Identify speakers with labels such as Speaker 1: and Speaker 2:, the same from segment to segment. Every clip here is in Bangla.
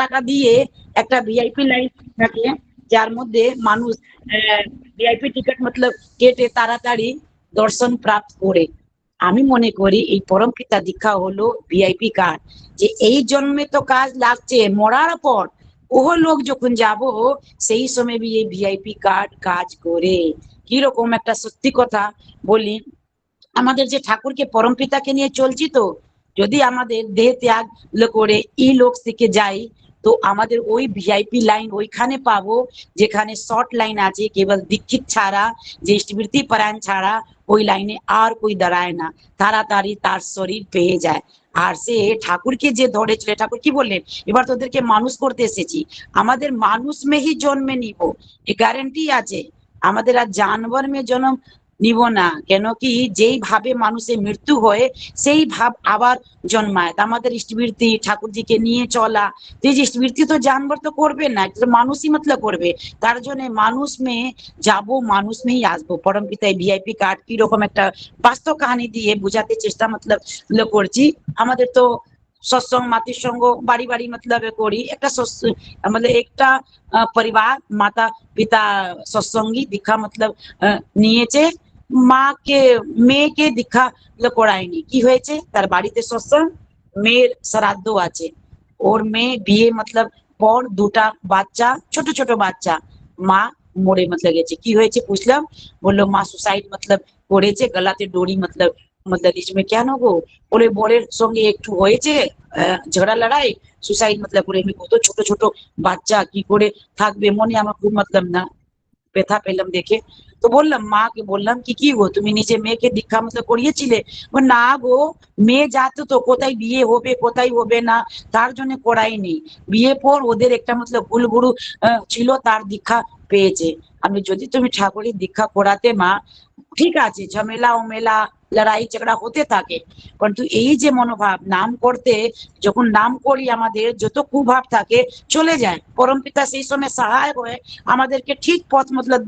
Speaker 1: টাকা দিয়ে একটা ভিআইপি লাইন থাকে, যার মধ্যে মানুষ ভিআইপি টিকিট মতলব কেটে তাড়াতাড়ি দর্শন প্রাপ্ত করে। আমি মনে করি এই পরমপিতা দীক্ষা হলো ভিআইপি কার্ড, যে এই জন্মে তো কাজ লাগছে, মরার পর ও লোক যখন যাব সেই সময় বি এই ভিআইপি কার্ড কাজ করে। কিরকম একটা সত্যি কথা বলি, আমাদের যে ঠাকুরকে পরমপিতাকে নিয়ে চলছি, তো যদি আমাদের দেহ ত্যাগ করে ই লোক থেকে যাই, তো আমাদের ওই ভিআইপি লাইন ওইখানে পাবো, যেখানে শর্ট লাইন আছে, কেবল দীক্ষিত ছাড়া, যে স্মৃতি পরায়ণ ছাড়া ওই লাইনে আর কই দাঁড়ায় না, তাড়াতাড়ি তার শরীর পেয়ে যায়। আর সে ঠাকুরকে যে ধরেছিল, ঠাকুর কি বললেন, এবার তোদেরকে মানুষ করতে এসেছি, আমাদের মানুষ মেহি জন্মে নিব, এ গ্যারেন্টি আছে। আমাদের আর জানবর মে জন্ম নিব না, কেন কি যেই ভাবে মানুষের মৃত্যু হয় সেই ভাব আবার জন্মায়। তা আমাদের স্মৃতি ঠাকুরজিকে নিয়ে চলা, এই যে স্মৃতি তো জানবর তো করবে না, মানুষই মতলব করবে। তার জন্য মানুষ মেয়ে যাব, মানুষ মেয়েই আসবো। পরম পিতায় ভিআইপি কার্ড কি রকম একটা বাস্তব কাহিনী দিয়ে বোঝাতে চেষ্টা মতলব করছি। আমাদের তো সৎসঙ্গ মাতৃ সঙ্গ বাড়ি বাড়ি মতলব করি, একটা আমাদের একটা পরিবার মাতা পিতা সৎসঙ্গী দীক্ষা মতলব নিয়েছে, মাকে মেয়েকে দীক্ষা করায়নি। কি হয়েছে, তার বাড়িতে সৎসঙ্গ, মেয়ের শ্রাদ্ধ আছে, ওর মেয়ে বিয়ে মতলব পর দুটা বাচ্চা, ছোট ছোট বাচ্চা, মা মরে মতলব গেছে। কি হয়েছে বুঝলাম, বললো মা সুসাইড মতলব করেছে, গলাতে ডোরি মতলব মতলব इसमें কেন গো, বলে বরের সঙ্গে একটু হয়েছে ঝগড়া লড়াই, সুসাইড মতলব করে। আমি কত ছোট ছোট বাচ্চা কি করে থাকবে, মনে আমার খুব মতলব না ব্যথা পেলাম দেখে। তো বললাম মাকে, বললাম কি কি গো তুমি নিজে মেয়েকে দীক্ষা মতলব করিয়েছিলে? না গো, মেয়ে জাতো তো কোথায় বিয়ে হবে কোথায় হবে না, তার জন্য করাইনি। বিয়ে পর ওদের একটা মতলব ভুল গুরু ছিল, তার দীক্ষা পেয়েছে। আমি যদি তুমি ঠাকুরের দীক্ষা করাতে মা, ঠিক আছে ঝামেলা ওমেলা লড়াই ঝগড়া হতে থাকে, কিন্তু এই যে মনোভাব নাম করতে, যখন নাম করি আমাদের যত কুভাব থাকে চলে যায়, পরমপিতা সেই সময় সহায় হয়ে আমাদেরকে ঠিক পথ মতলব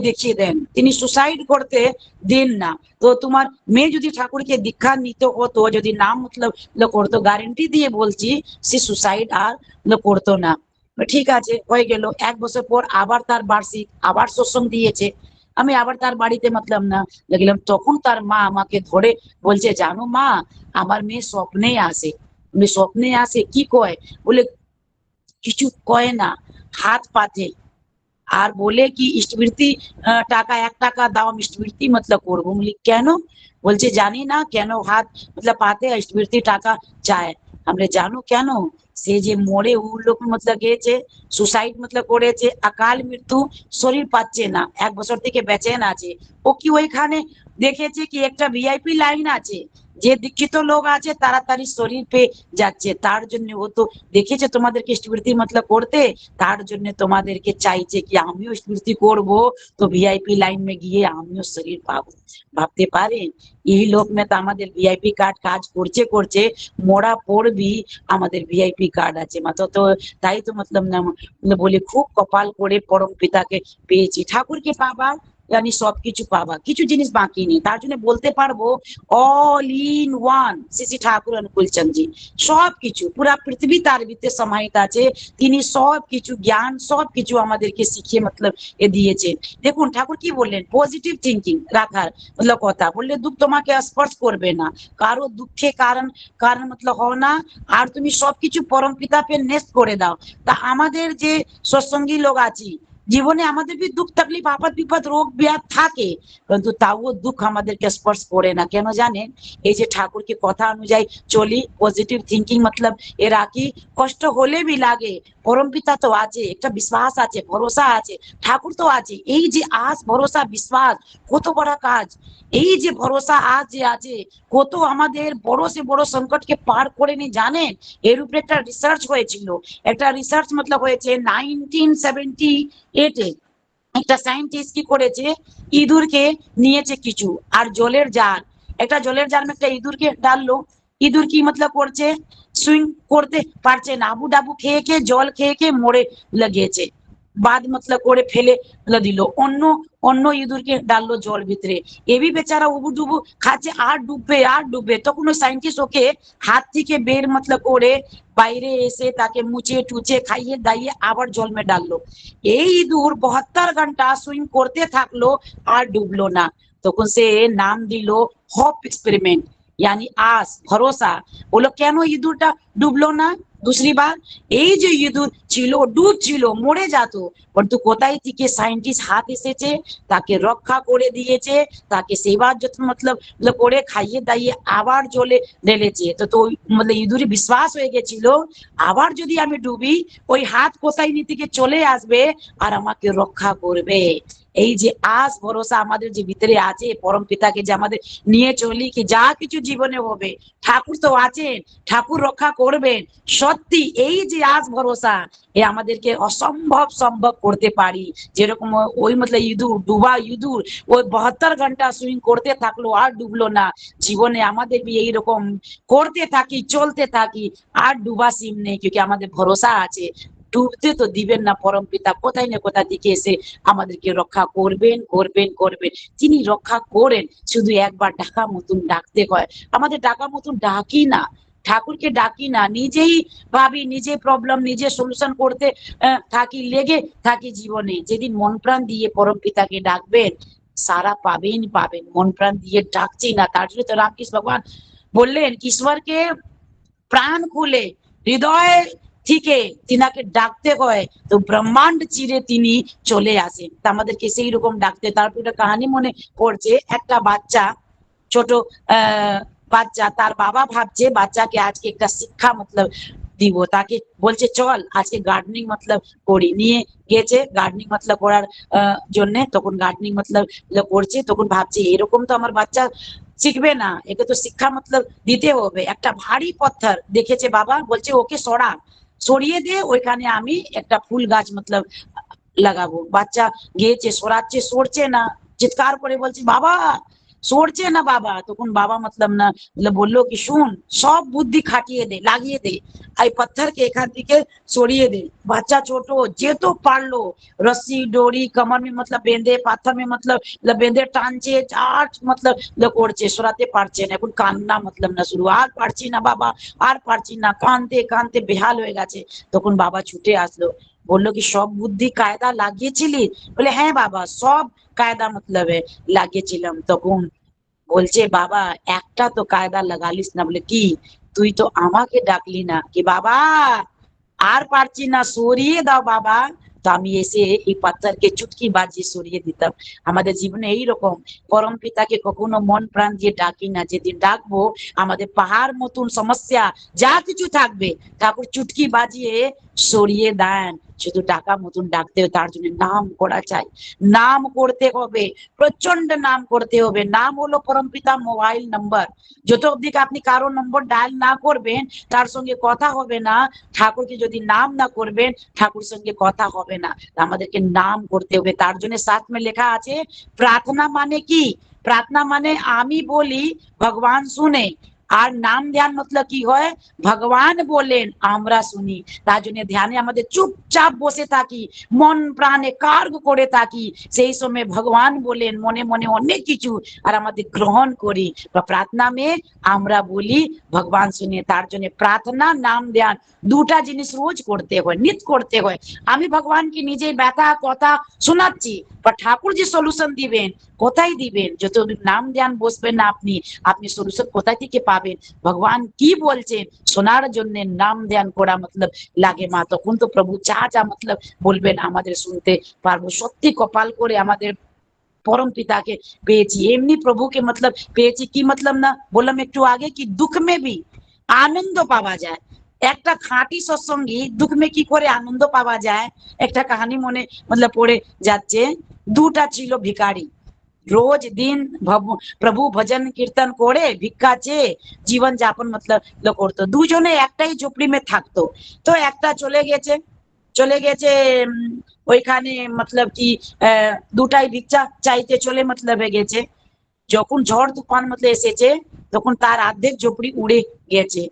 Speaker 1: দেখিয়ে দেন, তিনি সুসাইড করতে দেন না। তো তোমার মেয়ে যদি ঠাকুরকে দীক্ষা নিতে হতো, যদি নাম মতলব করতো, গ্যারেন্টি দিয়ে বলছি সে সুসাইড আর করতো না। ঠিক আছে, হয়ে গেল, এক বছর পর আবার তার বার্ষিক, আবার সৎসঙ্গ দিয়েছে। আমি আবার তার বাড়িতে মতলব না দেখলাম, তখন তার মা আমাকে ধরে বলছে, জানো মা, আমার মেয়ে স্বপ্নে আসে। স্বপ্নে আসে কি কয়, বলে কিছু কয় না, হাত পাতে আর বলে কি স্মৃতি টাকা 1 টাকা দাও, আমি স্মৃতি মতলব করবো। বলি কেন, বলছে জানি না কেন হাত মতলব পাতে আর স্মৃতি টাকা চায়। আমরা জানো কেন, সে যে মরে ও লোক মতলব গেছে, সুসাইড মতলব করেছে, অকাল মৃত্যু, শরীর পাচ্ছে না, 1 বছর থেকে বেঁচেন আছে। ও কি ওইখানে দেখেছে কি একটা ভিআইপি লাইন আছে, যে দীক্ষিত লোক আছে তাড়াতাড়ি শরীর পেয়ে যাচ্ছে, তার জন্য ও তো দেখেছে তোমাদেরকে স্মৃতি মতলব করতে, তার জন্য তোমাদেরকে চাইছে কি আমিও স্মৃতি করব, তো ভিআইপি লাইন মে গিয়ে আমিও শরীর পাবো। ভাবতে পারেন, এই লোক মে তো আমাদের ভিআইপি কার্ড কাজ করছে করছে, মরা পর ভি আমাদের ভিআইপি কার্ড আছে মাত্র। তো তাই তো মতলব না বলি, খুব কপাল করে পরম পিতাকে পেয়েছি, ঠাকুরকে পাবা জানি সবকিছু পাবা, কিছু জিনিস বাকি নেই। তার জন্য বলতে পারবো all in one Shri Shri Thakur Anukul Chandraji, সবকিছু পুরা পৃথিবী তার ভিতরে সমাহিত আছে, তিনি সবকিছু জ্ঞান সবকিছু আমাদেরকে শিখিয়ে মতলব দিয়েছেন। দেখুন ঠাকুর কি বললেন, পজিটিভ থিঙ্কিং রাখার মতলব কথা বললে, দুঃখ তোমাকে স্পর্শ করবে না, কারো দুঃখে কারণ কারণ মতলব হও না, আর তুমি সবকিছু পরম পিতা পে নেস্ট করে দাও। তা আমাদের যে সৎসঙ্গী লোক আছি, জীবনে আমাদের भी দুঃখ তকলিফ আপদ বিপদ রোগ ব্যাধ থাকে, কিন্তু তাও দুঃখ আমাদেরকে স্পর্শ করে না। কেন জানেন, এই যে ঠাকুরকে কথা অনুযায়ী চলি, পজিটিভ থিঙ্কিং মতলব এ রাখি, কষ্ট হলে भी লাগে, পরম পিতা তো আছে, একটা বিশ্বাস আছে, ভরসা আছে, ঠাকুর তো আছে। এই যে আস ভরসা বিশ্বাস কত বড় কাজ, এই যে ভরসা আজ যে আছে, কত আমাদের বড় সে বড় সংকটকে পার করে নি জানেন। এর উপরে একটা রিসার্চ হয়েছিল, একটা রিসার্চ মতলব হয়েছে 1978-এ। একটা সায়েন্টিস্ট কি করেছে, ইঁদুরকে নিয়েছে কিছু আর জলের জার, একটা জলের জার একটা ইঁদুরকে ডাললো, ইঁদুর কি মতলব করছে, সুইং করতে পারছে না, আবু ডাবু খেয়ে খেয়ে জল খেয়ে খেয়ে মরে লেগেছে। বাদ মতলব করে ফেলে দিল, অন্য অন্য ইঁদুরকে ডাললো জল ভিতরে, এবি বেচারা উবুডুবু খাচ্ছে, আর ডুববে আর ডুববে। তখন ওই সায়েন্টিস্ট ওকে হাত থেকে বের মতলব করে বাইরে এসে তাকে মুছে টুচে খাইয়ে দাইয়ে আবার জল মে ডাললো। এই ইঁদুর 72 ঘন্টা সুইম করতে থাকলো, আর ডুবলো না। তখন সে নাম দিল হপ এক্সপেরিমেন্ট, यानी आस भरोसा। बोलो কেন ইঁদুরটা ডুবলো না दूसरी बार? এই যে ইঁদুর ছিল ডুবছিল মরে যেত, কিন্তু কোথায় থেকে সায়েন্টিস্ট হাত এসেছে, তাকে রক্ষা করে দিয়েছে, তাকে সেবা যত্ন মতলব করে খাইয়ে দাইয়ে আবার জলে ঢেলেছে। তো তো মতলব ইঁদুরে বিশ্বাস হয়ে গেছিল, আবার যদি আমি ডুবি ওই হাত কোথায় থেকে চলে আসবে আর আমাকে রক্ষা করবে। এই যে আস ভরসা আমাদের যে ভিতরে আছে, পরম পিতাকে যে আমাদের নিয়ে চলি কি যা কিছু জীবনে হবে, ঠাকুর তো আছেন, ঠাকুর রক্ষা করবেন। সত্যি এই যে আস ভরসা, এ আমাদেরকে অসম্ভব সম্ভব করতে পারি। যেরকম ওই মতলব ইঁদুর, ডুবা ইঁদুর ওই 72 ঘন্টা সুইং করতে থাকলো আর ডুবলো না। জীবনে আমাদের भी এইরকম করতে থাকি, চলতে থাকি, আর ডুবা সিম নেই, क्योंकि আমাদের ভরসা আছে। ডুবতে তো দিবেন না পরম পিতা, কোথায় না কোথা থেকে এসে আমাদেরকে রক্ষা করবেন করবেন করবেন। তিনি রক্ষা করেন, শুধু একবার ডাকা মতন ডাকতে হয়। আমাদের ডাকা মতন ডাকি না, ঠাকুরকে ডাকি না, নিজেই ভাবি, নিজে প্রবলেম নিজে সলিউশন করতে থাকি, লেগে থাকি জীবনে। যেদিন মন প্রাণ দিয়ে পরম পিতাকে ডাকবেন, সারা পাবেন পাবেন। মন প্রাণ দিয়ে ডাকছি না, তার জন্য তো রামকৃষ্ণ ভগবান বললেন ঈশ্বরকে প্রাণ খুলে হৃদয় থেকে তিনাকে ডাকতে হয়, তো ব্রহ্মাণ্ড চিরে তিনি চলে আসেন। তা আমাদেরকে সেই রকম ডাকতে। তারপর একটা কাহিনী মনে পড়ছে, একটা বাচ্চা, ছোট বাচ্চা, তার বাবা ভাবছে বাচ্চাকে আজকে একটা শিক্ষা মতলব দিব, তাকে বলছে চল আজকে গার্ডেনিং মতলব করি। নিয়ে গেছে গার্ডেনিং মতলব করার জন্য। তখন গার্ডেনিং মতলব করছে, তখন ভাবছে এরকম তো আমার বাচ্চা শিখবে না, একে তো শিক্ষা মতলব দিতে হবে। একটা ভারী পাথর দেখেছে বাবা, বলছে ওকে সরা, সরিয়ে দিয়ে ওইখানে আমি একটা ফুল গাছ মতলব লাগাবো। বাচ্চা গিয়েছে, সরাচ্ছে, সরছে না, চিৎকার করে বলছে বাবা সরছে না বাবা। তখন বাবা মতলব না বললো কি শুন, সব বুদ্ধি খাটিয়ে দে, লাগিয়ে দে, এই পাথরকে এখান থেকে সরিয়ে দে। বাচ্চা ছোট, যে তো পারলো रस्सी डोरी कमर में मतलब বেঁধে, পাথর में मतलब বেঁধে টানছে, আর মতলব করছে, সরাতে পারছে না। এখন কান্না মতলব না শুরু, আর পারছি না বাবা, আর পারছি না, কানতে কানতে বেহাল হয়ে গেছে। তখন বাবা ছুটে আসলো, বললো কি সব বুদ্ধি কায়দা লাগিয়েছিলি? বলে হ্যাঁ বাবা, সব কায়দা মতলবে লাগিয়েছিলাম। তখন বলছে বাবা একটা তো কায়দা লাগালিস না। বলে কি? তুই তো আমাকে ডাকলি না কি বাবা আর পারছি না, সরিয়ে দাও বাবা, তো আমি এসে এই পাথরকে চুটকি বাজিয়ে সরিয়ে দিতাম। আমাদের জীবনে এইরকম পরম পিতাকে কখনো মন প্রাণ দিয়ে ডাকি না। যেদিন ডাকবো আমাদের পাহাড় মতন সমস্যা যা কিছু থাকবে, ঠাকুর চুটকি বাজিয়ে সরিয়ে দেন। শুধু ডাকা মতন ডাকতে হবে, তার জন্য নাম করা চাই, নাম করতে হবে, প্রচন্ড নাম করতে হবে। নাম হলো পরম পিতা মোবাইল নাম্বার। যত অব্দি আপনি কারো নম্বর ডায়াল না করবেন, তার সঙ্গে কথা হবে না। ঠাকুরকে যদি নাম না করবেন, ঠাকুর সঙ্গে কথা হবে না। আমাদেরকে নাম করতে হবে। তার জন্য শাস্ত্রে লেখা আছে প্রার্থনা মানে কি? প্রার্থনা মানে আমি বলি ভগবান শুনে, আর নাম ধ্যান মতলব কি হয়? ভগবান বলেন আমরা শুনি। তার জন্য ধ্যানে আমাদের চুপচাপ বসে থাকি, মন প্রাণে কার্গ করে থাকি, সেই সময় ভগবান বলেন মনে মনে অনেক কিছু, আর আমাদের গ্রহণ করি। বা প্রার্থনা মে আমরা বলি ভগবান শুনে। তার জন্য প্রার্থনা নাম ধ্যান দুটা জিনিস রোজ করতে হয়, নিত করতে হয়। আমি ভগবানকে নিজে ব্যথা কথা শোনাচ্ছি, বা ঠাকুর যে সলিউশন দিবেন কোথায় দিবেন? যত নাম ধ্যান বসবেন না আপনি, আপনি সলিউশন কোথায় থেকে পাবেন? ভগবান কি বলছেন শোনার জন্য নাম ধ্যান করা মতলব লাগে মা। তখন তো প্রভু যা যা মতলব বলবেন আমাদের শুনতে পারবো। সত্যি কপাল করে আমাদের পরম পিতাকে পেয়েছি। এমনি প্রভুকে মতলব পেয়েছি কি মতলব না বললাম একটু আগে কি দুঃখ মে ভি আনন্দ পাওয়া যায়। একটা খাঁটি সৎসঙ্গী দুঃখ মে কি করে আনন্দ পাওয়া যায়, একটা কাহিনী মনে মতলব পড়ে যাচ্ছে। দুটা ছিল ভিখারি, রোজ দিন প্রভু ভজন কীর্তন করে ভিক্ষা চেয়ে জীবন যাপন মতলব করতো। দুজনে একটাই ঝুপড়ি মে থাকতো। তো একটা চলে গেছে ওইখানে মতলব কি দুটাই ভিক্ষা চাইতে চলে মতলব হয়ে গেছে। যখন ঝড় তুফান মতলব এসেছে, তখন তার অর্ধেক ঝুপড়ি উড়ে গেছে।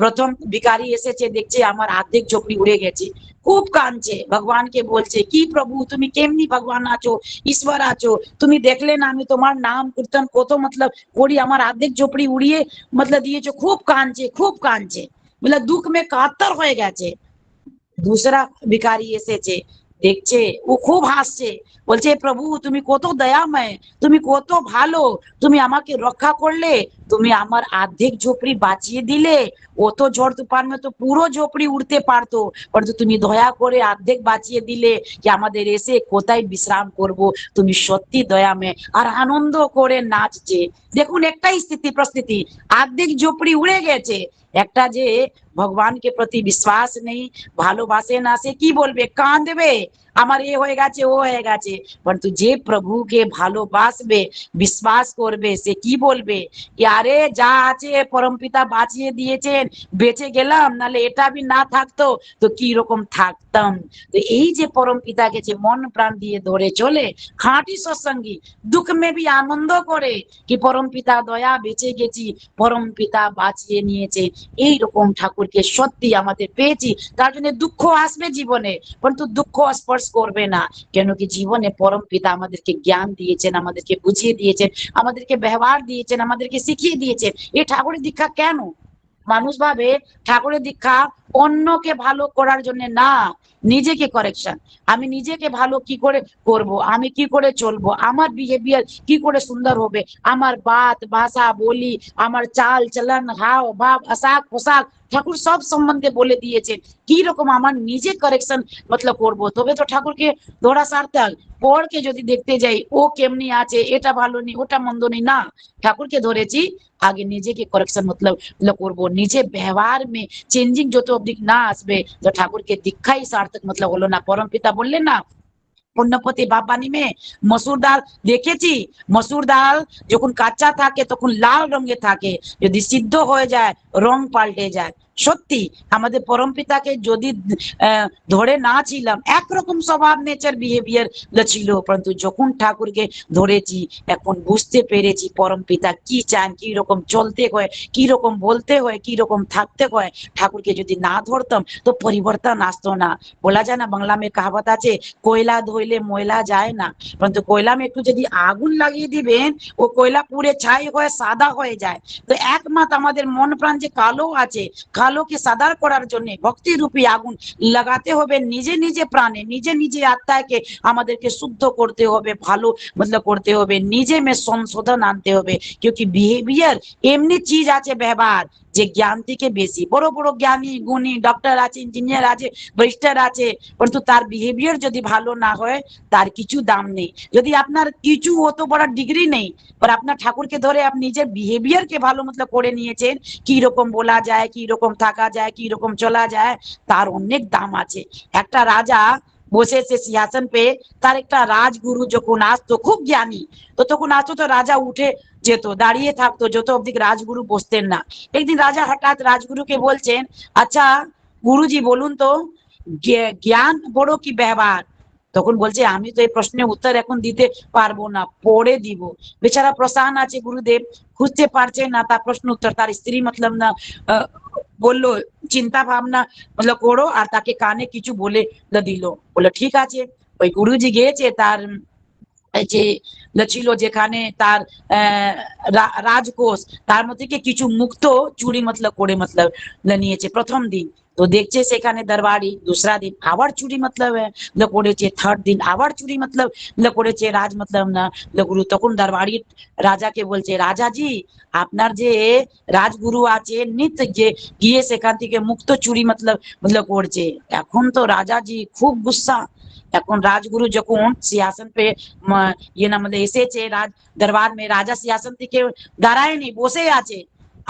Speaker 1: প্রথম ভিখারি এসেছে, দেখছে আমার অর্ধেক ঝোপড়ি উড়ে গেছে, খুব কাঁদছে, ভগবানকে বলছে কি প্রভু তুমি কেমনি ভগবান আছো, ঈশ্বর আছো, তুমি দেখলে না আমি তোমার নাম কীর্তন কত মতলব করি, আমার অর্ধেক ঝোপড়ি উড়িয়ে মতলব দিয়েছো। খুব কাঁদছে, খুব কাঁদছে, বলে দুঃখ মে কাতর হয়ে গেছে। दूसरा भिखारी এসেছে, দেখছে ও খুব হাসছে, বলছে প্রভু তুমি কত দয়াময়, তুমি কত ভালো, তুমি আমাকে রক্ষা করলে, তুমি আমার অর্ধেক ঝোপড়ি বাঁচিয়ে দিলে, অত ঝড় তুফান মে তো পুরো ঝোপড়ি উড়তে পারতো, কিন্তু তুমি দয়া করে অর্ধেক বাঁচিয়ে দিলে যে আমাদের এসে কোথায় বিশ্রাম করব, তুমি সত্যি দয়াময়। আর আনন্দ করে নাচছে। দেখুন একটাই স্থিতি পরিস্থিতি, অর্ধেক ঝোপড়ি উড়ে গেছে, একটা যে ভগবানকে প্রতি বিশ্বাস নেই, ভালোবাসে না, সে কি বলবে, কাঁদবে, আমার এ হয়ে গেছে ও হয়ে গেছে। কিন্তু যে প্রভুকে ভালোবাসবে, বিশ্বাস করবে, সে কি বলবে, আরে যা আছে পরমপিতা বাঁচিয়ে দিয়েছেন, বেঁচে গেলাম, নালে এটা भी না থাকতো তো কি রকম থাকতাম। তো এই যে পরমপিতাকে যে মন প্রাণ দিয়ে ধরে চলে, খাঁটি সৎসঙ্গী, দুঃখ মে भी আনন্দ করে কি পরমপিতা দয়া বেঁচে গেছি, পরমপিতা বাঁচিয়ে নিয়েছে, এই রকম ঠাকুরকে সত্যি আমাদের পেয়েছি। তার জন্য দুঃখ আসবে জীবনে, কিন্তু দুঃখ স্পর্শ করবে না, কেন কি জীবনে পরমপিতা আমাদেরকে জ্ঞান দিয়েছেন, আমাদেরকে বুঝিয়ে দিয়েছেন, আমাদেরকে ব্যবহার দিয়েছেন, আমাদেরকে শিখিয়ে দিয়েছেন। এই ঠাকুরের দীক্ষা কেন? মানুষ ভাবে ঠাকুরের দীক্ষা অন্যকে ভালো করার জন্য না, নিজেকে কারেকশন, আমি নিজেকে ভালো কি করে করব, আমি কি করে চলবো, আমার বিহেভিয়ার কি করে সুন্দর হবে, আমার বাত ভাষা বলি, আমার চাল চলন হাব ভাব আশাক পোশাক, ঠাকুর সব সম্বন্ধে বলে দিয়েছেন, কি রকম আমার নিজে কারেকশন মতলব করবো, তবে তো ঠাকুরকে ধরা সার্থক। পরকে যদি দেখতে যাই ও কেমনি আছে, এটা ভালো নেই ওটা মন্দ নেই, না, ঠাকুরকে ধরেছি, আগে নিজেকে কারেকশন মতলব করবো, নিজে ব্যবহার মে চেঞ্জিং যত অবধি না আসবে তো ঠাকুরকে দীক্ষাই সার্থক মতলব হলো না। পরমপিতা বললেন না পুণ্যপতি বাবানি মে মসুর ডাল দেখেছি, মসুর ডাল যখন কাঁচা থাকে তখন লাল রঙে থাকে, যদি সিদ্ধ হয়ে যায় রং পাল্টে যায়। সত্যি আমাদের পরমপিতাকে যদি ধরে না ছিলাম, একরকম স্বভাব নেচার বিহেভিয়ার ছিল, কিন্তু যখন ঠাকুরকে ধরেছি এখন বুঝতে পেরেছি পরমপিতা কি চান, কি রকম চলতে হয়, কি রকম বলতে হয়, কি রকম থাকতে হয়। ঠাকুরকে যদি না ধরতাম তো পরিবর্তন আসতো না। বলা যায় না বাংলা में कहावत আছে, कोयला धोइले ময়লা যায় না, কিন্তু कोयला में একটু যদি আগুন লাগিয়ে দিবেন ও कोयला পুড়ে ছাই হয়ে সাদা হয়ে যায়। তো একমাত্র আমাদের মন প্রাণ যে কালো আছে, কালোকে সাদা করার জন্য ভক্তি রূপী আগুন লাগাতে হবে নিজে নিজে প্রাণে, নিজে নিজে আত্মাকে আমাদেরকে শুদ্ধ করতে হবে, ভালো মতলব করতে হবে, নিজে में সংশোধন আনতে হবে। क्योंकि বিহেভিয়ার এমনি চিজ আছে ব্যবহার যে জ্ঞান থেকে বেশি, বড় বড় জ্ঞানী গুণী ডক্টর আছে, ইঞ্জিনিয়ার আছে, ব্যারিস্টার আছে, কিন্তু তার বিহেভিয়ার যদি ভালো না হয় তার কিছু দাম নেই। যদি আপনার কিছু অত বড় ডিগ্রি নেই, पर আপনার ঠাকুরকে ধরে আপনি নিজের বিহেভিয়ারকে ভালো মতলব করে নিয়েছেন, কি রকম বলা যায়, কি রকম থাকা যায়, কি রকম চলা যায়, তার অনেক দাম আছে। একটা রাজা বসেছে সিংহাসন पे, তার একটা রাজগুরু যখন আসতো খুব জ্ঞানী, তো তখন আসতো তো রাজা উঠে যেত, দাঁড়িয়ে থাকতো যত অবধি রাজগুরু বসতেন না। একদিন রাজা হঠাৎ রাজগুরুকে বলছেন, আচ্ছা গুরুজি বলুন তো জ্ঞান বড় কি ব্যবহার? তখন বলছে আমি তো এই প্রশ্নের উত্তর এখন দিতে পারবো না, পরে দিব। বেচারা প্রসন্ন আছে গুরুদেব, খুঁজতে পারছে না তার প্রশ্ন উত্তর, তার স্ত্রী মতলব না বললো চিন্তা ভাবনা মতলব করো, আর তাকে কানে কিছু বলে দিল। বললো ঠিক আছে। ওই গুরুজি গিয়েছে তার যে ছিল যেখানে তার রাজকোষ, তার মধ্যে থেকে কিছু মুক্ত চুরি মতলব করে মতলব নিয়েছে প্রথম দিন। তো দেখছে সেখানে দরবারি, दूसरा दिन আবার চুরি মতলব করেছে, থার্ড দিন আবার চুরি মতলব করেছে রাজ মতলব না গুরু। তখন দরবারি রাজাকে বলছে, রাজাজি আপনার যে রাজগুরু আছে নিত্য যে গিয়ে সেখান থেকে মুক্ত চুরি মতলব করছে। এখন তো রাজাজি খুব গুসা, এখন রাজগুরু যখন সিংহাসন पे ये না মানে এসেছে রাজ দরবার में, রাজা সিংহাসন থেকে দাঁড়ায়নি, বসে আছে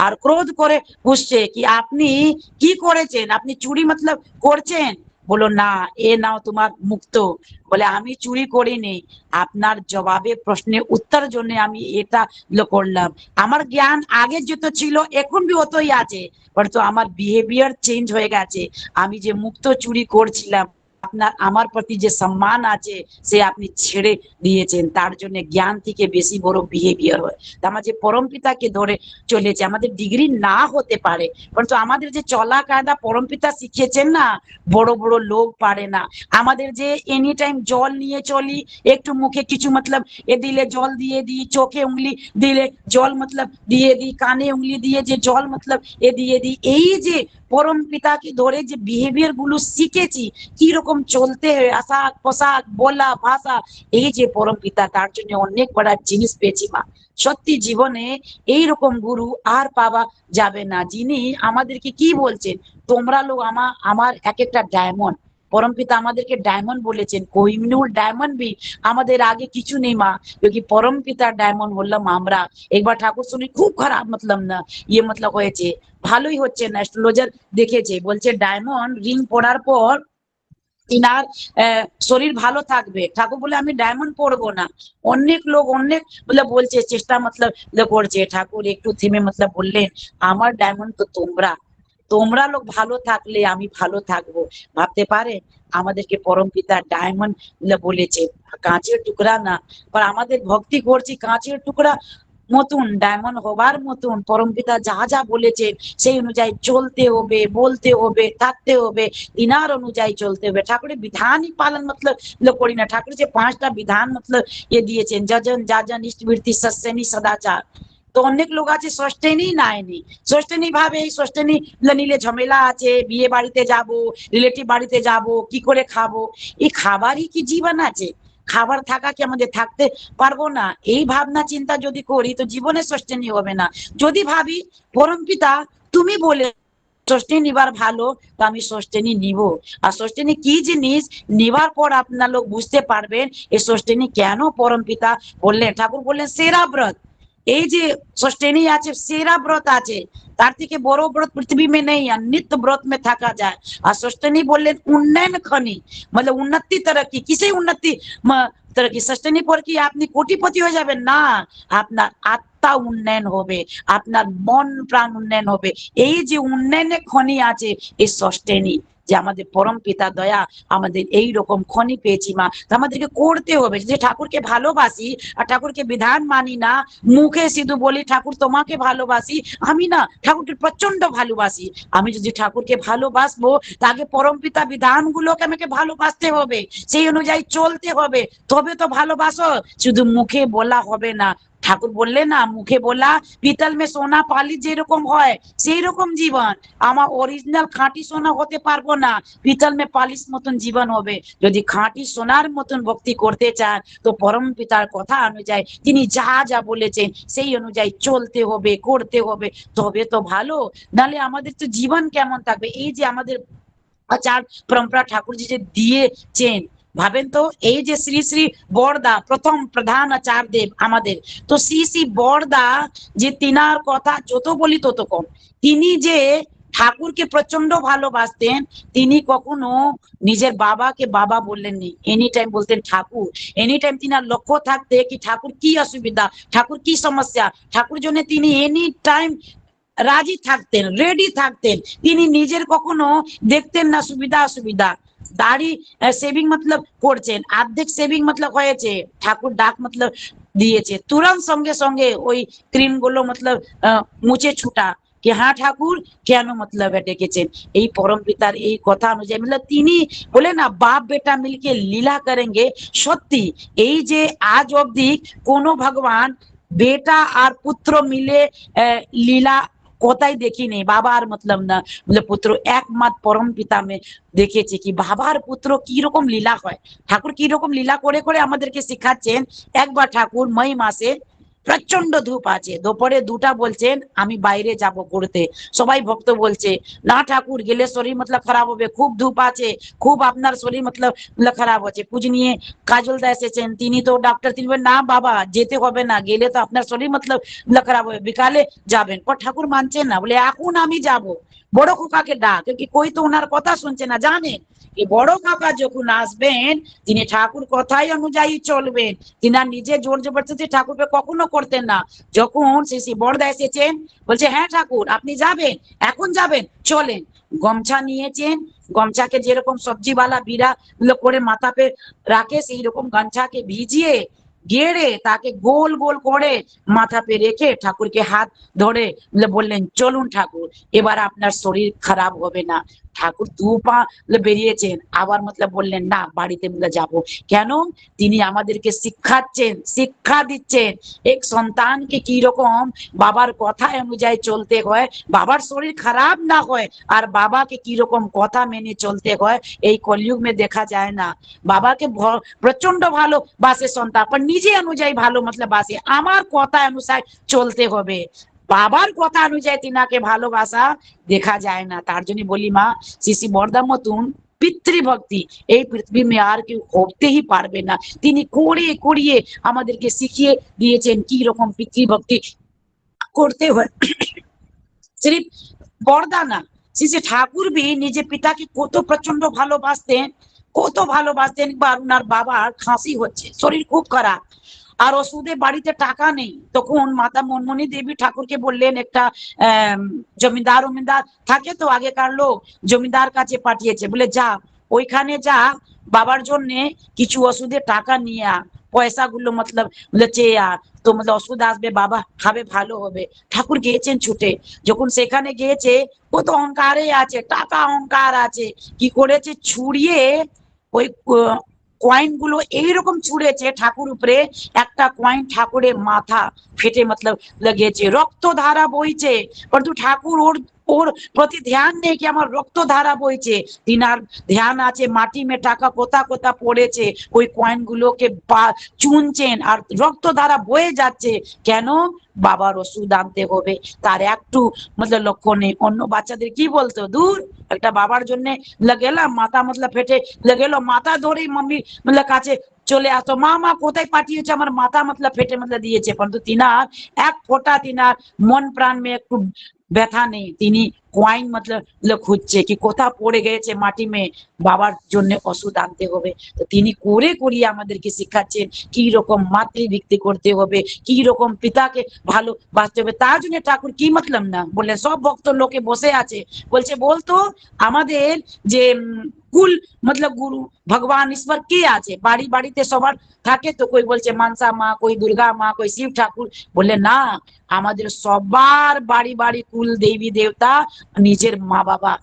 Speaker 1: আর ক্রোধ করে বুঝছে কি আপনি কি করেছেন, আপনি চুরি মতলব করছেন? বলো না এ নাও তোমার মুক্ত। বলে আমি চুরি করিনি, আপনার জবাবে প্রশ্নের উত্তর জন্য আমি এটা করলাম। আমার জ্ঞান আগে যত ছিল এখন भी অতই আছে, কিন্তু আমার বিহেভিয়ার চেঞ্জ হয়ে গেছে। আমি যে মুক্ত চুরি করছিলাম আপনার আমার প্রতি যে সম্মান আছে সে আপনি ছেড়ে দিয়েছেন, তার জন্য জ্ঞান থেকে বেশি বড় বিহেভিয়ার হয়। আমার যে পরম পিতাকে ধরে চলেছে, আমাদের ডিগ্রি না হতে পারে, কিন্তু আমাদের যে চলা কায়দা পরম পিতা শিখিয়েছেন না, বড় বড় লোক পারে না। আমাদের যে এনি টাইম জল নিয়ে চলি, একটু মুখে কিছু মতলব এ দিলে জল দিয়ে দিই, চোখে উংলি দিলে জল মতলব দিয়ে দিই, কানে উংলি দিয়ে যে জল মতলব এ দিয়ে দিই, এই যে পরম পিতাকে ধরে যে বিহেভিয়ার গুলো শিখেছি, কি রকম চলতে হয়, আশাক পোশাক বলা ভাষা, এই যে পরম পিতা, তার জন্য অনেক বড় জিনিস পেয়েছি মা। সত্যি জীবনে এই রকম গুরু আর পাওয়া যাবে না, যিনি আমাদেরকে কি বলছেন, তোমরা লোক আমার এক একটা ডায়মন্ড। পরম পিতা আমাদেরকে ডায়মন্ড বলেছেন, কোহিনূর ডায়মন্ড भी আমাদের আগে কিছু নেই মা, क्योंकि পরম পিতার ডায়মন্ড বললাম আমরা। একবার ঠাকুর শুনি খুব খারাপ মতলব না, ইয়ে মতলব হয়েছে, ভালোই হচ্ছে না, অ্যাস্ট্রোলজার দেখেছে, বলছে ডায়মন্ড রিং পড়ার পর তিনার শরীর ভালো থাকবে। ঠাকুর বলে আমি ডায়মন্ড পরবো না। অনেক লোক অনেক বলছে, চেষ্টা মতলব করছে। ঠাকুর একটু থেমে মতলব বললেন, আমার ডায়মন্ড তো তোমরা, তোমরা লোক ভালো থাকলে আমি ভালো থাকবো। ভাবতে পারে আমাদেরকে পরম পিতা ডায়মন্ড বলেছে, কাঁচের টুকরা না। আর আমাদের ভক্তি করছি কাঁচের টুকরা মতন, ডায়মন্ড হবার মতন। পরম পিতা যা যা বলেছেন সেই অনুযায়ী চলতে হবে, বলতে হবে, থাকতে হবে, ইনার অনুযায়ী চলতে হবে। ঠাকুরের বিধানই পালন মতলব করি না। ঠাকুর যে 5টা বিধান মতলব দিয়েছেন, যজন যাজন ইষ্টবৃত্তি সস্যেনি সদাচার। তো অনেক লোক আছে ষষ্ঠেনি নাইনি, ষষ্ঠেনি ভাবে এই ষষ্ঠেনি নিলে ঝামেলা আছে, বিয়ে বাড়িতে যাব, রিলেটিভ বাড়িতে যাব, কি করে খাবো, এই খাবারই কি জীবন আছে? খাবার থাকা কি আমাদের থাকতে পারবো না? এই ভাবনা চিন্তা যদি করি তো জীবনে ষষ্ঠেনি হবে না। যদি ভাবি পরম পিতা তুমি বলে ষষ্ঠী নিবার ভালো, তো আমি ষষ্ঠেনি নিব। আর ষষ্ঠেনি কি জিনিস নেবার পর আপনার লোক বুঝতে পারবেন এই ষষ্ঠেনি কেন পরম পিতা বললেন। ঠাকুর বললেন সেরা ব্রত, এই যে ষষ্ঠেনি আছে সেরা ব্রত আছে, তার থেকে বড় ব্রত পৃথিবী में नहीं है, नित्य व्रत में থাকা যায়। আর ষষ্ঠেনি বললেন উন্নয়ন খনি, मतलब উন্নতি तरक्की, किसे উন্নতি तरक्की? ষষ্ঠেনি পর কি আপনি কোটিপতি হয়ে যাবেন না, আপনার আত্মা উন্নয়ন হবে, আপনার মন প্রাণ উন্নয়ন হবে। এই যে উন্নয়নের খনি আছে এই ষষ্ঠেনি, যে আমাদের পরম পিতা দয়া আমাদের এই রকম খনি পেয়েছি মা। তো আমাদেরকে করতে হবে, যে ঠাকুরকে ভালোবাসি আর ঠাকুরকে বিধান মানি না, মুখে শুধু বলি ঠাকুর তোমাকে ভালোবাসি, আমি না ঠাকুরকে প্রচন্ড ভালোবাসি। আমি যদি ঠাকুরকে ভালোবাসবো তাকে পরম পিতা বিধানগুলোকে আমাকে ভালোবাসতে হবে, সেই অনুযায়ী চলতে হবে, তবে তো ভালোবাসো, শুধু মুখে বলা হবে না। ঠাকুর বললে না, মুখে বলা পিতল মে সোনা পালি যেরকম হয় সেই রকম জীবন। আমার অরিজিনাল খাঁটি সোনা হতে পারবো না, পিতল মে পালিশ মতন জীবন হবে। যদি খাঁটি সোনার মতন ভক্তি করতে চান তো পরম পিতার কথা অনুযায়ী তিনি যা যা বলেছেন সেই অনুযায়ী চলতে হবে, করতে হবে, তবে তো ভালো। নালে আমাদের তো জীবন কেমন থাকবে? এই যে আমাদের আচার পরম্পরা ঠাকুরজি যে দিয়েছেন, ভাবেন তো, এই যে শ্রী শ্রী বরদা প্রথম প্রধান আচার দেব আমাদের, তো শ্রী শ্রী বরদা যে তিনার কথা যত বলি তত কম। তিনি যে ঠাকুরকে প্রচন্ড ভালোবাসতেন, তিনি কখনো নিজের বাবাকে বাবা বললেননি, এনি টাইম বলতেন ঠাকুর। এনি টাইম তিনার লক্ষ্য থাকতে কি ঠাকুর কি অসুবিধা, ঠাকুর কি সমস্যা, ঠাকুর জন্য তিনি এনি টাইম রাজি থাকতেন, রেডি থাকতেন। তিনি নিজের কখনো দেখতেন না সুবিধা অসুবিধা। দাড়ি সেভিং মতলব করছেন, অর্ধেক সেভিং মতলব হয়েছে, ঠাকুর ডাক মতলব দিয়েছে, তুরন্ত সঙ্গে সঙ্গে ওই ক্রিম গুলো মতলব মুছে ছুটা कि हाँ ठाकुर কেন মতলব ডেকেছেন। এই পরম পিতার এই কথা অনুযায়ী মতলব তিনি বলে না বাপ বেটা মিলকে লীলা করেंगे। সত্যি এই যে আজ অবধি কোন ভগবান বেটা আর পুত্র মিলে লীলা কোথায় দেখিনি। বাবার মতলব না পুত্র, একমাত্র পরম পিতা মে দেখেছি কি বাবার পুত্র কি রকম লীলা হয়। ঠাকুর কি রকম লীলা করে করে আমাদেরকে শিখাচ্ছেন। একবার ঠাকুর মই মাসে প্রচন্ড ধূপ আছে, দুপুরে 2টা বলছেন আমি বাইরে যাব ঘুরতে। সবাই ভক্ত বলছে না ঠাকুর গেলে শরীর মতলব খারাপ হবে, খুব ধূপ আছে, খুব আপনার শরীর মতলব খারাপ হচ্ছে। পূজনীয় কাজল দা এসেছেন, তিনি তো ডাক্তার, তিনি বলেন না বাবা যেতে হবে না, গেলে তো আপনার শরীর মতলব খারাপ হবে, বিকালে যাবেন। পর ঠাকুর মানছেন না, বলে এখন আমি যাব। বড় খোকাকে ডাক, কি কই তো ওনার কথা শুনছে না। জানেন এই বড় কাকা যখন আসবেন তিনি ঠাকুর কথাই অনুযায়ী চলবেন, তিনি নিজে জোর জবরদস্তি ঠাকুরকে কখনো করতেন না। যখন শ্রী শ্রী বড়দা এসেছেন বলছে হ্যাঁ ঠাকুর আপনি যাবেন, এখন যাবেন, চলেন। গমছা নিয়েছেন, গমছাকে যেরকম সবজিওয়ালা বিড়া করে মাথা পে রাখে, সেই রকম গামছাকে ভিজিয়ে গেড়ে তাকে গোল গোল করে মাথা পে রেখে ঠাকুরকে হাত ধরে বললেন, চলুন ঠাকুর, এবার আপনার শরীর খারাপ হবে না। ঠাকুর দু পা বেরিয়েছেন, আবার বললেন না, বাড়িতে যাবো। কেন? তিনি আমাদেরকে শিক্ষাচ্ছেন, শিক্ষা দিচ্ছেন এক সন্তানকে কি রকম বাবার কথা অনুযায়ী চলতে হয়, বাবার শরীর খারাপ না হয় আর বাবাকে কি রকম কথা মেনে চলতে হয়। এই কলিযুগ में দেখা যায় না। বাবাকে প্রচন্ড ভালোবাসে সন্তান, पर নিজে অনুযায়ী ভালো বাসে, আমার কথা অনুসারে চলতে হবে, বাবার কথা অনুযায়ী তিনাকে ভালোবাসা দেখা যায় না। তার জন্য বলি মা শ্রী বরদার মতন পিতৃভক্তি এই পৃথিবী আর কেউ করতেই পারবে না। তিনি করে করিয়ে আমাদেরকে শিখিয়ে দিয়েছেন কি রকম পিতৃভক্তি করতে হয়। सिर्फ बरदा ना, श्री ठाकुर भी निजे पिता के কত প্রচন্ড ভালোবাসতেন, কত ভালোবাসতেন। একবার ওনার বাবার খাসি হচ্ছে, শরীর খুব খারাপ, আর ওষুধে বাড়িতে টাকা নেই। তখন মাতা মনমনি দেবী ঠাকুরকে বললেন, একটা জমিদার উমিদার থাকে তো আগেকার লোক, জমিদার কাছে পাঠিয়েছে, বলে যা ওইখানে যা, বাবার জন্য কিছু ওষুধে টাকা নিয়ে আ, পয়সাগুলো চেয়ে আ, তো ওষুধ আসবে, বাবা খাবে, ভালো হবে। ঠাকুর গিয়েছেন ছুটে, যখন সেখানে গিয়েছে কত অহংকারে আছে, টাকা অহংকার আছে, কি করেছে, ছুড়িয়ে ওই কয়েন গুলো এইরকম ছুড়েছে ঠাকুর উপরে, একটা কয়েন ঠাকুরের মাথা ফেটে লেগেছে, রক্ত ধারা বইছে, কিন্তু ঠাকুর ওর ওর প্রতি ধ্যান নেই কি আমার রক্ত ধারা বইছে। তিনার ধ্যান আছে মাটি মে টাকা কোথা কোথা পড়েছে, ওই কয়েন গুলোকে চুনছেন আর রক্ত ধারা বয়ে যাচ্ছে। কেন? বাবার ওষুধ আনতে হবে, তার একটু লক্ষ্য নেই। অন্য বাচ্চাদের কি বলতো, দূর একটা বাবার জন্য গেলাম, মাথা ফেটে গেল, মাথা ধরেই মাম্মি কাছে চলে আসতো, মা মা কোথায় পাঠিয়েছে, আমার মাথা ফেটে দিয়েছে। কিন্তু তিনার এক ফোঁটা তিনার মন প্রাণ মে একটু ব্যথা নেই, তিনি কয়েন খুঁজছে কি কোথা পড়ে গেছে মাটি মে, বাবার জন্য ওষুধ আনতে হবে। তো তিনি করে করিয়ে আমাদেরকে শিখাচ্ছেন কি রকম মাতৃভক্তি করতে হবে, কি রকম পিতাকে ভালোবাসতে হবে। তার জন্য ঠাকুর কি না বললেন, সব ভক্ত লোকে বসে আছে, বলছে বলতো আমাদের যে কুল গুরু ভগবান ঈশ্বর কে আছে, বাড়ি বাড়িতে সবার থাকে তো, কই বলছে মানসা মা, কই দুর্গা মা, কই শিব ঠাকুর। বললে না, আমাদের সবার বাড়ি বাড়ি কুল দেবী দেবতা নিজের মা বাবা,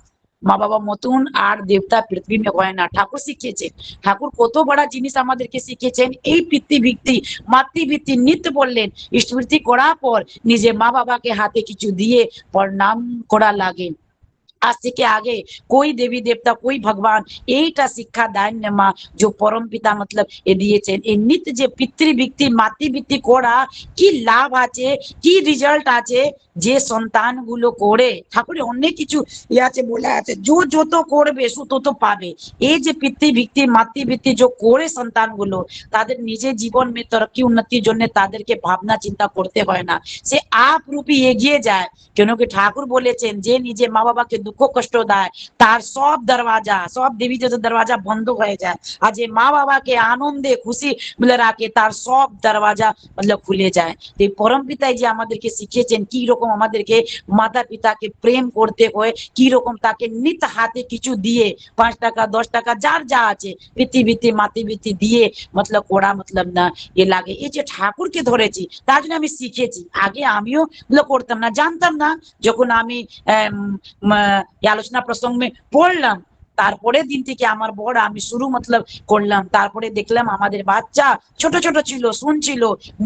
Speaker 1: মা বাবা মতন আর দেবতা পৃথিবী में হয় না। ঠাকুর শিখিয়েছেন, ঠাকুর কত বড় জিনিস আমাদেরকে শিখিয়েছেন, এই পিতৃভক্তি মাতৃভক্তি। নিত্য বললেন স্মৃতি করার পর নিজে মা বাবাকে হাতে কিছু দিয়ে প্রণাম করা লাগে। आज থেকে आगे कोई देवी देवता कोई भगवान এইটা শিক্ষা দেন না মা, যে পরম পিতা এ দিয়েছেন। এই নিত্য যে পিতৃভক্তি মাতৃভক্তি করা কি লাভ আছে, কি রেজাল্ট আছে, যে সন্তানগুলো করে, ঠাকুরের অনেক কিছু আছে বলা আছে, যত করবে তত পাবে। এই যে পিতৃভক্তি মাতৃভক্তি যে করে সন্তানগুলো, তাদের নিজের জীবন মে তরক্কি উন্নতির জন্য তাদেরকে ভাবনা চিন্তা করতে হয় না, সে আপ রূপী এগিয়ে যায়। কেন কি ঠাকুর বলেছেন, যে নিজে মা বাবাকে দুঃখ কষ্ট দেয় তার সব দরওয়াজা, সব দেবী দেবতার দরওয়াজা বন্ধ হয়ে যায়, আর যে মা বাবাকে আনন্দে খুশি রাখে তার সব দরওয়াজা খুলে যায়। এই পরম পিতাই যে আমাদেরকে শিখিয়েছেন কি রকম আমাদেরকে মাতা পিতাকে প্রেম করতে হয়, কি রকম তাকে নিত হাতে কিছু দিয়ে, 5 টাকা 10 টাকা যার যা আছে পিতৃভক্তি মাতৃভক্তি দিয়ে ওরা না এ লাগে। এই যে ঠাকুরকে ধরেছি তার জন্য আমি শিখেছি, আগে আমিও করতাম না, জানতাম না। যখন আমি আলোচনা প্রসঙ্গে পড়লাম, তারপরে দিন থেকে আমার বড় আমি শুরু করলাম। তারপরে দেখলাম আমাদের বাচ্চা ছোট ছোট ছিল, শুনছিল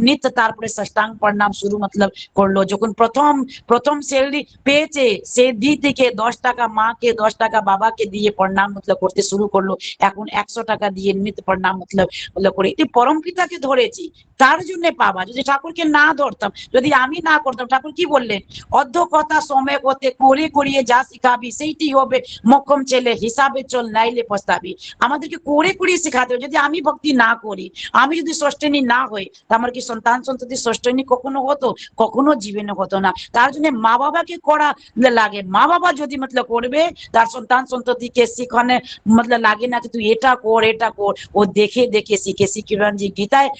Speaker 1: নিত্য, তারপরে ষষ্ঠাঙ্গ প্রণাম শুরু করলো। যখন প্রথম স্যালারি পেয়েছে সে দি থেকে 10 টাকা মাকে 10 টাকা বাবাকে দিয়ে প্রণাম করতে শুরু করলো। এখন 100 টাকা দিয়ে নিত্য প্রণাম করে। এই পরম পিতাকে ধরেছি তার জন্য পাবা। যদি ঠাকুরকে না ধরতাম, যদি আমি না করতাম, ঠাকুর কি বললেন, অর্ধ কথা সময় করতে করে করিয়ে যা শিখাবি সেইটি হবে মক্ষম ছেলে, হিসাবে চল নাইলে পস্তাবি। আমাদেরকে করে করিয়ে শেখাতে হবে। যদি আমি ভক্তি না করি, আমি যদি ষষ্ঠনী না হই, তা আমার কি সন্তান সন্ততি ষষ্ঠনী কখনো হতো? কখনো জীবনে হতো না। তার জন্য মা বাবাকে করা লাগে। মা বাবা যদি করবে, তার সন্তান সন্ততিকে শিখানে লাগে না, তুই এটা কর এটা কর, ও দেখে দেখে শিখে। শ্রী কিরণজি গীতায়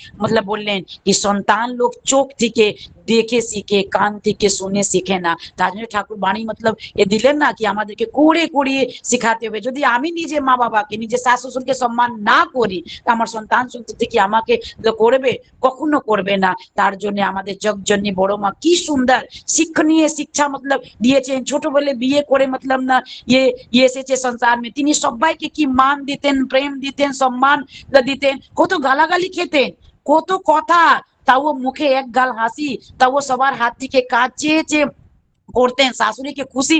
Speaker 1: বললেন কি সন্তান লোক চোখ থেকে দেখে শিখে, কান থেকে শুনে শিখে না। তার জন্য ঠাকুর বাণী মতলব এ দিলেন না কি আমাদেরকে করে করিয়ে শিখাতে হবে। যদি আমি নিজে মা বাবাকে, নিজে শাশু শ্বশুরকে সম্মান না করি, আমার সন্তান সন্ততি কি আমাকে করবে? কখনো করবে না। তার জন্য আমাদের জগজননী বড় মা কি সুন্দর শিক্ষণীয় শিক্ষা মতলব দিয়েছেন। ছোটবেলায় বিয়ে করে মতলব না ইয়ে এসেছে সংসার में, তিনি সবাইকে কি মান দিতেন, প্রেম দিতেন, সম্মান দিতেন, কত গালাগালি খেতেন, কত কথা, তাও মুখে এক গাল হাসি, তাও সবার হাত থেকে কাজ চেয়ে চেয়ে করতেন, শাশুড়িকে খুশি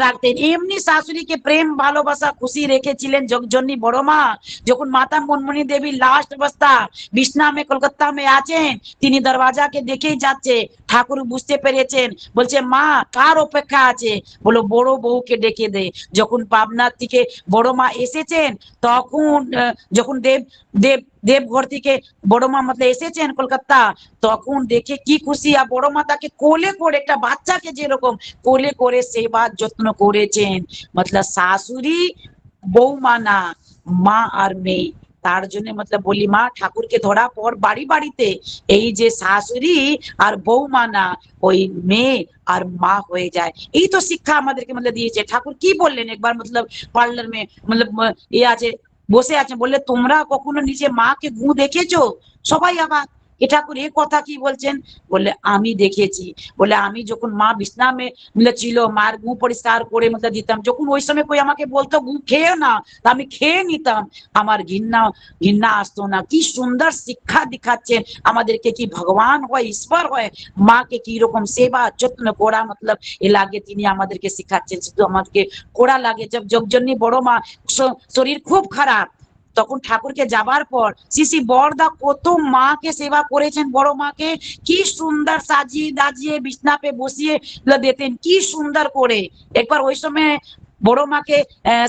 Speaker 1: রাখতেন। এমনি শাশুড়িকে প্রেম ভালোবাসা খুশি রেখেছিলেন জগজননী বড় মা। যখন মাতা মনমনি দেবী লাস্ট অবস্থা বিছনা में কলকাতা में আছেন, তিনি দরওয়াজাকে দেখেই যাচ্ছে, ঠাকুর বুঝতে পেরেছেন, বলছে মা কার অপেক্ষা আছে? বলো বড় বউকে ডেকে দে। যখন পাবনার থেকে বড় মা এসেছেন, তখন যখন দেব দেবঘর থেকে বড় মা মতলব এসেছেন কলকাতা, তখন দেখে কি খুশি। আর বড় মা তাকে কোলে করে, একটা বাচ্চাকে যেরকম কোলে করে সেবা যত্ন করেছেন। মতলব শাশুড়ি বৌমা না, মা আর মেয়ে। তার জন্য মতলব বলি মা ঠাকুরকে ধরা পর বাড়ি বাড়িতে এই যে শাশুড়ি আর বৌমা না, ওই মেয়ে আর মা হয়ে যায়। এই তো শিক্ষা আমাদেরকে মতলব দিয়েছে ঠাকুর। কি বললেন একবার মতলব পার্লার में মতলব এ আছে, বসে আছে, বললে তোমরা কখনো নিজে মাকে গু দেখেছো? সবাই আবার এ ঠাকুর এ কথা কি বলছেন? বললে আমি দেখেছি। বলে আমি যখন মা বিছনা में ছিল, মার গু পরিষ্কার করে মতলব দিতাম, যখন ওই সময় কই আমাকে বলতো গু খেয়ে না, তা আমি খেয়ে নিতাম, আমার ঘৃণা ঘৃণা আসতো না। কি সুন্দর শিক্ষা দিখাচ্ছেন আমাদেরকে, কি ভগবান হয়, ঈশ্বর হয়, মাকে কি রকম সেবা যত্ন করা মতলব এ লাগে, তিনি আমাদেরকে শিখাচ্ছেন। শুধু আমাদেরকে করা লাগে। জগজননী বড় মা শরীর খুব খারাপ, তখন ঠাকুরকে যাবার পর শিশি বড়দা কত মাকে সেবা করেছেন, বড় মাকে কি সুন্দর সাজিয়ে দাজিয়ে বিছনা पे বসিয়ে দিতেন, কি সুন্দর করে। একবার ওই সময় বড় মাকে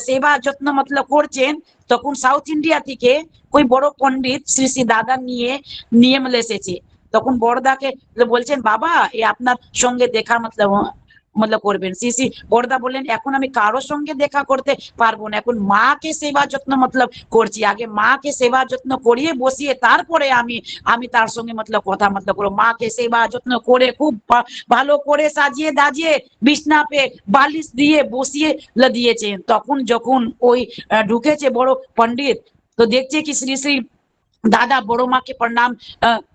Speaker 1: সেবা যত্ন মতলব করছেন, তখন সাউথ ইন্ডিয়া থেকে ওই বড় পণ্ডিত শ্রী শ্রী দাদা নিয়ে নিয়ে এসেছে। তখন বড়দাকে বলছেন বাবা এ আপনার সঙ্গে দেখা মতলব মতলব করবেন। শ্রী বড়দা বললেন এখন আমি কারোর সঙ্গে দেখা করতে পারবো না, এখন মাকে সেবা যত্ন মতলব করছি, আগে মাকে সেবা যত্ন করিয়ে বসিয়ে তারপরে আমি আমি তার সঙ্গে মতলব কথা মতলব করবো। মাকে সেবা যত্ন করে খুব ভালো করে সাজিয়ে দাজিয়ে বিছনা पे বালিশ দিয়ে বসিয়ে দিয়েছেন। তখন যখন ওই ঢুকেছে বড় পণ্ডিত, তো দেখছে কি শ্রী শ্রী দাদা বড় মাকে প্রণাম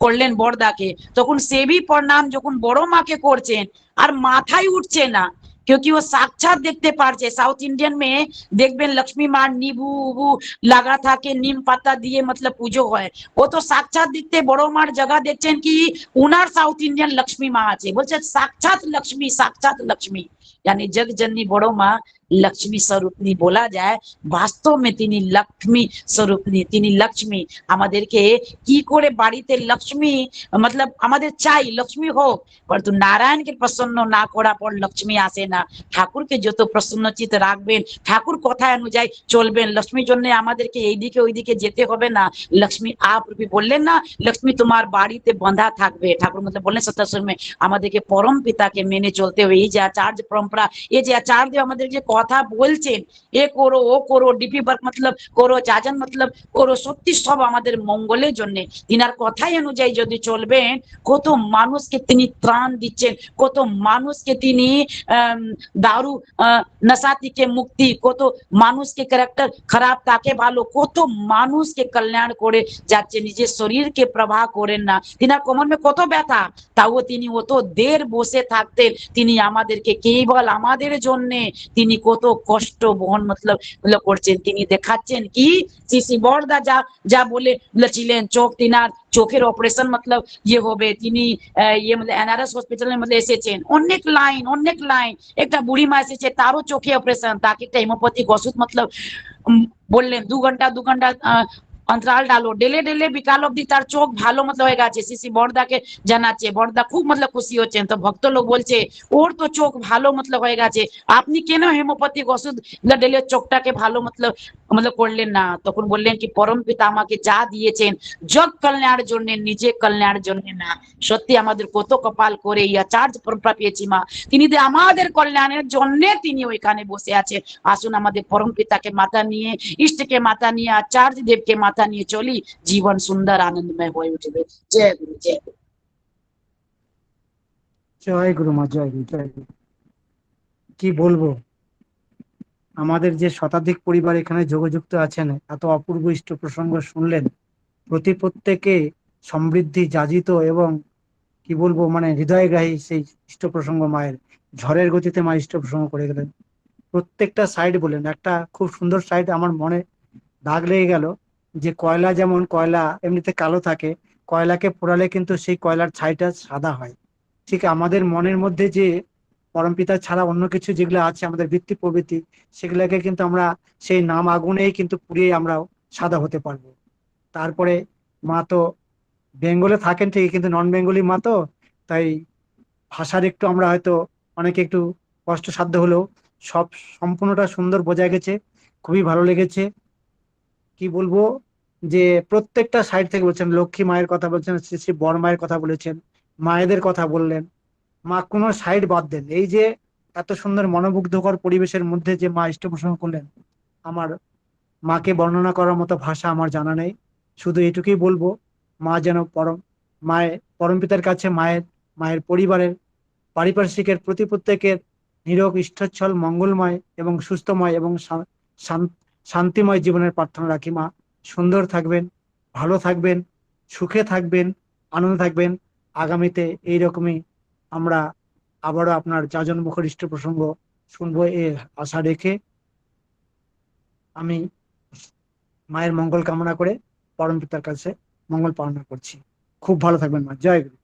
Speaker 1: করলেন বড়দাকে, তখন সে भी প্রণাম যখন বড় মাকে করছেন আর মাথায় উঠছে না, क्योंकि वो साक्षात देखते पारছে। साउथ इंडियन में দেখবেন লক্ষ্মী মার নিবু উবু লাগা থাকে, নিম পাতা দিয়ে মতলব পুজো হয়। ও তো সাক্ষাৎ দেখতে বড় মার জায়গা দেখছেন কি উনার সাউথ ইন্ডিয়ান লক্ষ্মী মা আছে, বলছে সাক্ষাৎ লক্ষ্মী, সাক্ষাৎ লক্ষ্মী। यानी जग जननी बड़ो माँ लक्ष्मी स्वरूपनी बोला যায়, বাস্তব में তিনি লক্ষ্মী স্বরূপনী, তিনি লক্ষ্মী। আমাদেরকে কি করে বাড়িতে লক্ষ্মী মতলব আমাদের চাই লক্ষ্মী হোক, কিন্তু নারায়ণকে প্রসন্ন না করা পর লক্ষ্মী আসে না। ঠাকুরকে যত প্রসন্নচিত রাখবেন, ঠাকুর কথা অনুযায়ী চলবেন, লক্ষ্মীর জন্য আমাদেরকে এইদিকে ওইদিকে যেতে হবে না। লক্ষ্মী आप रूपी বললেন না, লক্ষ্মী তোমার বাড়িতে বাঁধা থাকবে। ঠাকুর মতলব বললেন সত্যাশ্রম में আমাদেরকে পরম পিতাকে মেনে চলতে হবে। এই যে আচার্য পরম্পরা, এই যে আচার্য আমাদের যে কথা বলছেন, এ করো ও করো, ডিপি वर्क মতলব করো, যাজন মতলব করো, সত্যি সব আমাদের মঙ্গলের জন্য। তিনার কথাই অনুযায়ী যদি চলবেন, কত মানুষকে তিনি ত্রাণ দিচ্ছেন, কত মানুষকে তিনি দারু নেশা থেকে মুক্তি, কত মানুষকে ক্যারেক্টার খারাপ তাকে ভালো, কত মানুষকে কল্যাণ করে যাচ্ছে। নিজের শরীরকে প্রবাহ করেন না, তিনার কোমর में কত ব্যথা, তাও তিনি অত দের বসে থাকতেন। তিনি আমাদেরকে কেবল আমাদের জন্য তিনি কত কষ্ট বহন মতলব করছেন। তিনি দেখাচ্ছেন কি শ্রী বড়দা যা যা বলেছিলেন, চোখ তিনার চোখের অপারেশন মতলব ইয়ে হবে, তিনি ইয়ে মতলব এনআরএস হসপিটালে মতলব এসেছেন, অনেক লাইন। একটা বুড়ি মা এসেছে, তারও চোখে অপারেশন, তাকে একটা হেমোপ্যাথিক ওষুধ মতলব বললেন 2 ঘন্টা অন্তরাল ডালো, ডেলে ডেলে বিকাল অব্দি তার চোখ ভালো মতলব হয়ে গেছে। শ্রী বড়দাকে জানাচ্ছে, বড়দা খুব মতলব খুশি হচ্ছেন। তো ভক্ত লোক বলছে ওর তো চোখ ভালো মতলব হয়ে গেছে, আপনি কেন হেমোপ্যাথিক ওষুধ ডেলে চোখটাকে ভালো মতলব মতলব করলেন না? তখন বললেন কি পরম পিতা আমাকে যা দিয়েছেন জগ কল্যাণের জন্য, নিজে কল্যাণের জন্য না। সত্যি আমাদের কত কপাল করে এই আচার্য পরম্পরা পেয়েছি মা, তিনি আমাদের কল্যাণের জন্য তিনি ওইখানে বসে আছে। আসুন আমাদের পরম পিতাকে মাথা নিয়ে, ইষ্টকে মাথা নিয়ে, আচার্য দেবকে মাথা নিয়ে চলি, জীবন সুন্দর আনন্দময় হয়ে উঠবে। জয় গুরু, জয় গুরু।
Speaker 2: জয় গুরু মা, জয় গুরু, জয় গুরু। কি বলবো, আমাদের যে শতাধিক পরিবার এখানে যোগযুক্ত আছেন, এত অপূর্ব ইষ্ট প্রসঙ্গ শুনলেন। প্রত্যেকে সমৃদ্ধি যাজিত এবং কি বলবো, মানে হৃদয়গ্রাহী সেই ইষ্ট প্রসঙ্গ মায়ের। ঝড়ের গতিতে মা ইষ্ট প্রসঙ্গ করে গেলেন। প্রত্যেকটা সাইড বলেন, একটা খুব সুন্দর সাইড আমার মনে দাগ লেগে গেল। যে কয়লা, যেমন কয়লা এমনিতে কালো থাকে, কয়লাকে পোড়ালে কিন্তু সেই কয়লার ছাইটা সাদা হয়। ঠিক আমাদের মনের মধ্যে যে পরমপিতা ছাড়া অন্য কিছু যেগুলো আছে আমাদের বৃত্তি প্রবৃত্তি, সেগুলোকে কিন্তু আমরা সেই নাম আগুনেই কিন্তু পুড়িয়ে আমরাও সাদা হতে পারবো। তারপরে মা তো বেঙ্গলে থাকেন ঠিকই, কিন্তু নন বেঙ্গলি মা তো, তাই ভাষার একটু আমরা হয়তো অনেকে একটু কষ্টসাধ্য হলেও সব সম্পূর্ণটা সুন্দর বোঝা গেছে। খুবই ভালো লেগেছে। কি বলবো, যে প্রত্যেকটা সাইড থেকে বলছেন, লক্ষ্মী মায়ের কথা বলছেন, শ্রী শ্রী বড় মায়ের কথা বলেছেন, মায়েদের কথা বললেন। মা কোনো সাইড বাদ দেন, এই যে এত সুন্দর মনোমুগ্ধকর পরিবেশের মধ্যে যে মা ইষ্ট প্রসঙ্গ করলেন, আমার মাকে বর্ণনা করার মতো ভাষা আমার জানা নেই। শুধু এটুকুই বলবো, মা যেন মায়ের পরমপিতার কাছে মায়ের, মায়ের পরিবারের, পারিপার্শ্বিকের প্রতি প্রত্যেকের নিরোগ ইষ্টচ্ছল মঙ্গলময় এবং সুস্থময় এবং শান্তিময় জীবনের প্রার্থনা রাখি মা। সুন্দর থাকবেন, ভালো থাকবেন, সুখে থাকবেন, আনন্দ থাকবেন। আগামীতে এইরকমই আমরা আবারও আপনার যাজন মুখর ইষ্ট প্রসঙ্গ শুনবো এ আশা রেখে আমি মায়ের মঙ্গল কামনা করে পরম পিতার কাছে মঙ্গল প্রার্থনা করছি। খুব ভালো থাকবেন মা, জয় গুরু।